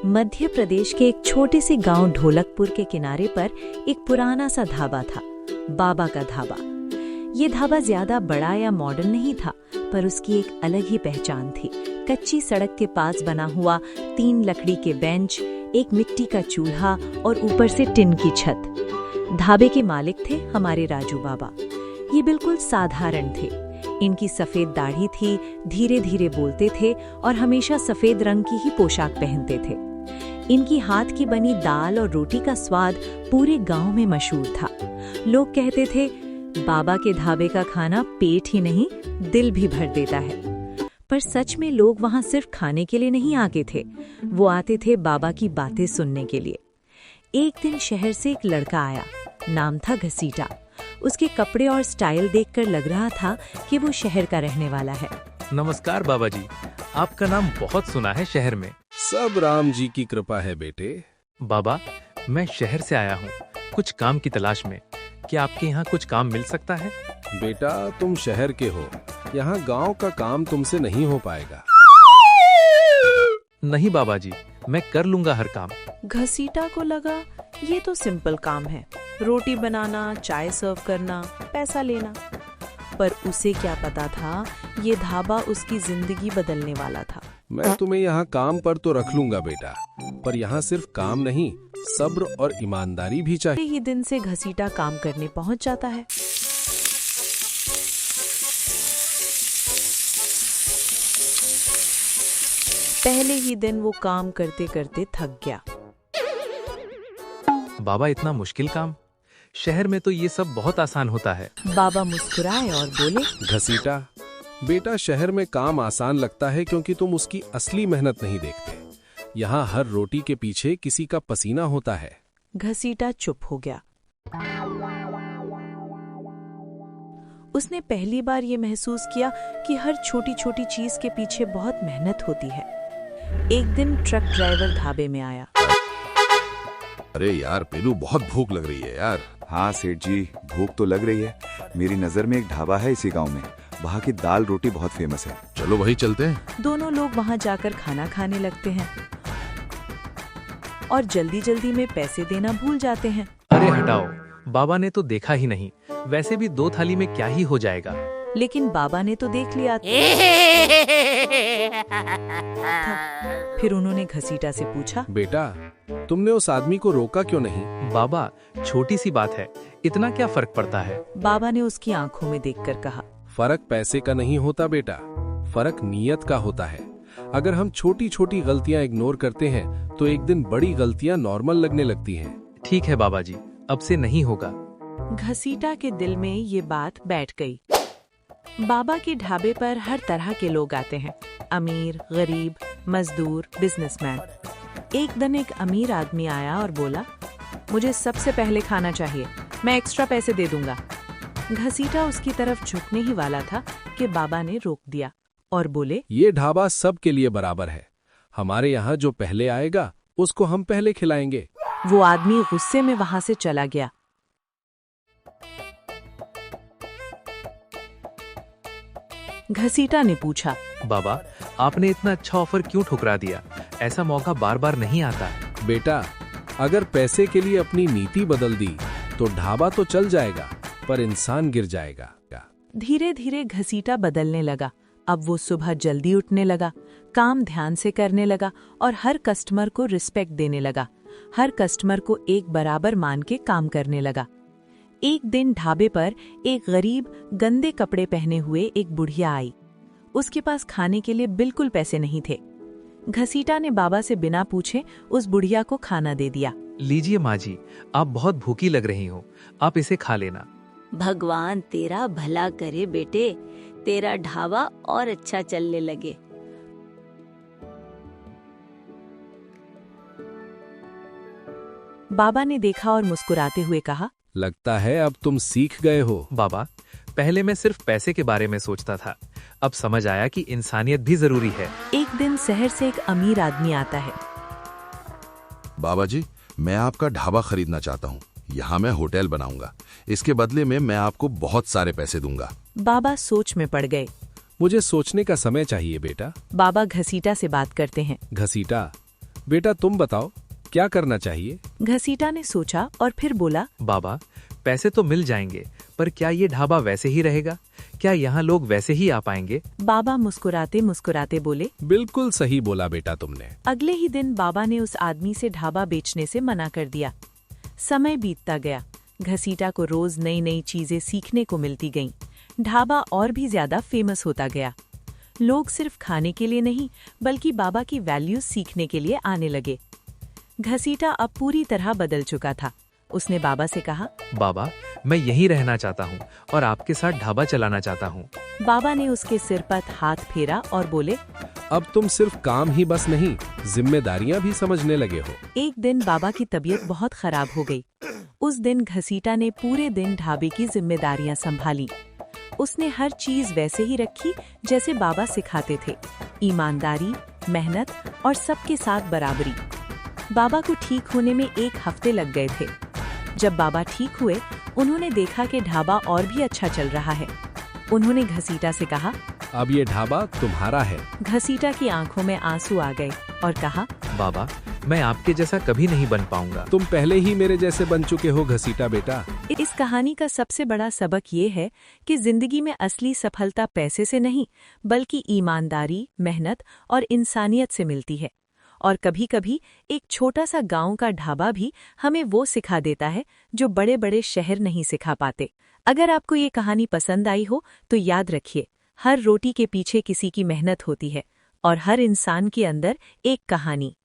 मध्य प्रदेश के एक छोटे से गांव ढोलकपुर के किनारे पर एक पुराना सा ढाबा था, बाबा का ढाबा। ये ढाबा ज्यादा बड़ा या मॉडर्न नहीं था, पर उसकी एक अलग ही पहचान थी। कच्ची सड़क के पास बना हुआ 3 लकड़ी के बेंच, एक मिट्टी का चूल्हा और ऊपर से टिन की छत। ढाबे के मालिक थे हमारे राजू बाबा। ये बिल्कुल साधारण थे। इनकी सफेद दाढ़ी थी, धीरे धीरे बोलते थे और हमेशा सफेद रंग की ही पोशाक पहनते थे। इनकी हाथ की बनी दाल और रोटी का स्वाद पूरे गांव में मशहूर था। लोग कहते थे, बाबा के ढाबे का खाना पेट ही नहीं, दिल भी भर देता है। पर सच में लोग वहां सिर्फ खाने के लिए नहीं आते थे, वो आते थे बाबा की बातें सुनने के लिए। एक दिन शहर से एक लड़का आया, नाम था घसीटा। उसके कपड़े और स्टाइल देखकर लग रहा था कि वो शहर का रहने वाला है। नमस्कार बाबा जी, आपका नाम बहुत सुना है शहर में। सब राम जी की कृपा है बेटे। बाबा, मैं शहर से आया हूँ कुछ काम की तलाश में। क्या आपके यहाँ कुछ काम मिल सकता है? बेटा, तुम शहर के हो, यहाँ गांव का काम तुमसे नहीं हो पाएगा। नहीं बाबा जी, मैं कर लूंगा हर काम। घसीटा को लगा ये तो सिंपल काम है, रोटी बनाना, चाय सर्व करना, पैसा लेना। पर उसे क्या पता था, ये ढाबा उसकी जिंदगी बदलने वाला था। मैं तुम्हें यहाँ काम पर तो रख लूंगा बेटा, पर यहाँ सिर्फ काम नहीं, सब्र और ईमानदारी भी चाहिए। ही दिन से घसीटा काम करने पहुँच जाता है। पहले ही दिन वो काम करते करते थक गया। बाबा, इतना मुश्किल काम? शहर में तो ये सब बहुत आसान होता है। बाबा मुस्कुराए और बोले, घसीटा बेटा, शहर में काम आसान लगता है क्योंकि तुम उसकी असली मेहनत नहीं देखते। यहाँ हर रोटी के पीछे किसी का पसीना होता है। घसीटा चुप हो गया। उसने पहली बार ये महसूस किया कि हर छोटी छोटी चीज के पीछे बहुत मेहनत होती है। एक दिन ट्रक ड्राइवर ढाबे में आया। अरे यार पेलू, बहुत भूख लग रही है यार। हाँ सेठ जी, भूख तो लग रही है। मेरी नजर में एक ढाबा है इसी गांव में, वहाँ की दाल रोटी बहुत फेमस है। चलो वही चलते हैं। दोनों लोग वहाँ जाकर खाना खाने लगते हैं और जल्दी जल्दी में पैसे देना भूल जाते हैं। अरे हटाओ, बाबा ने तो देखा ही नहीं। वैसे भी 2 थाली में क्या ही हो जाएगा। लेकिन बाबा ने तो देख लिया था। फिर उन्होंने घसीटा से पूछा, बेटा, तुमने उस आदमी को रोका क्यों नहीं? बाबा, छोटी सी बात है, इतना क्या फर्क पड़ता है? बाबा ने उसकी आंखों में देखकर कहा, फर्क पैसे का नहीं होता बेटा, फर्क नीयत का होता है। अगर हम छोटी छोटी गलतियां इग्नोर करते हैं तो एक दिन बड़ी गलतियां नॉर्मल लगने लगती हैं। ठीक है बाबा जी, अब से नहीं होगा। घसीटा के दिल में ये बात बैठ गई। बाबा के ढाबे पर हर तरह के लोग आते हैं, अमीर, गरीब, मजदूर, बिजनेसमैन। एक दिन एक अमीर आदमी आया और बोला, मुझे सबसे पहले खाना चाहिए, मैं एक्स्ट्रा पैसे दे दूंगा। घसीटा उसकी तरफ झुकने ही वाला था कि बाबा ने रोक दिया और बोले, ये ढाबा सबके लिए बराबर है। हमारे यहाँ जो पहले आएगा उसको हम पहले खिलाएंगे। वो आदमी गुस्से में वहां से चला गया। घसीटा ने पूछा, बाबा, आपने इतना अच्छा ऑफर क्यों ठुकरा दिया? ऐसा मौका बार बार नहीं आता। बेटा, अगर पैसे के लिए अपनी नीति बदल दी तो ढाबा तो चल जाएगा, पर इंसान गिर जाएगा। धीरे धीरे घसीटा बदलने लगा। अब वो सुबह जल्दी उठने लगा, काम ध्यान से करने लगा और हर कस्टमर को रिस्पेक्ट देने लगा। हर कस्टमर को एक बराबर मान के काम करने लगा। एक दिन ढाबे पर एक गरीब, गंदे कपड़े पहने हुए एक बुढ़िया आई। उसके पास खाने के लिए बिल्कुल पैसे नहीं थे। घसीटा ने बाबा से बिना पूछे उस बुढ़िया को खाना दे दिया। लीजिए माँ जी, आप बहुत भूखी लग रही हो, आप इसे खा लेना। भगवान तेरा भला करे बेटे, तेरा ढाबा और अच्छा चलने लगे। बाबा ने देखा और मुस्कुराते हुए कहा, लगता है अब तुम सीख गए हो। बाबा, पहले मैं सिर्फ पैसे के बारे में सोचता था, अब समझ आया कि इंसानियत भी जरूरी है। एक दिन शहर से एक अमीर आदमी आता है। बाबा जी, मैं आपका ढाबा खरीदना चाहता हूँ। यहाँ मैं होटल बनाऊंगा, इसके बदले में मैं आपको बहुत सारे पैसे दूंगा। बाबा सोच में पड़ गए। मुझे सोचने का समय चाहिए बेटा। बाबा घसीटा से बात करते हैं। घसीटा, बेटा तुम बताओ क्या करना चाहिए? घसीटा ने सोचा और फिर बोला, बाबा, पैसे तो मिल जाएंगे, पर क्या ये ढाबा वैसे ही रहेगा? क्या यहाँ लोग वैसे ही आ पाएंगे? बाबा मुस्कुराते मुस्कुराते बोले। बिल्कुल सही बोला बेटा तुमने। अगले ही दिन बाबा ने उस आदमी से ढाबा बेचने से मना कर दिया। समय बीतता गया। घसीटा को रोज नई नई चीजें सीखने को मिलती गईं। ढाबा और भी ज्यादा फेमस होता गया। लोग सिर्फ खाने के लिए नहीं बल्कि बाबा की वैल्यूज सीखने के लिए आने लगे। घसीटा अब पूरी तरह बदल चुका था। उसने बाबा से कहा, बाबा, मैं यहीं रहना चाहता हूँ और आपके साथ ढाबा चलाना चाहता हूँ। बाबा ने उसके सिर पर हाथ फेरा और बोले, अब तुम सिर्फ काम ही बस नहीं, जिम्मेदारियां भी समझने लगे हो। एक दिन बाबा की तबीयत बहुत खराब हो गई। उस दिन घसीटा ने पूरे दिन ढाबे की जिम्मेदारियां संभाली। उसने हर चीज वैसे ही रखी जैसे बाबा सिखाते थे, ईमानदारी, मेहनत और सबके साथ बराबरी। बाबा को ठीक होने में 1 हफ्ते लग गए थे। जब बाबा ठीक हुए, उन्होंने देखा कि ढाबा और भी अच्छा चल रहा है। उन्होंने घसीटा से कहा, अब ये ढाबा तुम्हारा है। घसीटा की आंखों में आंसू आ गए और कहा, बाबा, मैं आपके जैसा कभी नहीं बन पाऊंगा। तुम पहले ही मेरे जैसे बन चुके हो घसीटा बेटा। इस कहानी का सबसे बड़ा सबक ये है कि जिंदगी में असली सफलता पैसे से नहीं बल्कि ईमानदारी, मेहनत और इंसानियत से मिलती है। और कभी-कभी एक छोटा सा गांव का ढाबा भी हमें वो सिखा देता है जो बड़े बड़े शहर नहीं सिखा पाते। अगर आपको ये कहानी पसंद आई हो तो याद रखिए, हर रोटी के पीछे किसी की मेहनत होती है और हर इंसान के अंदर एक कहानी।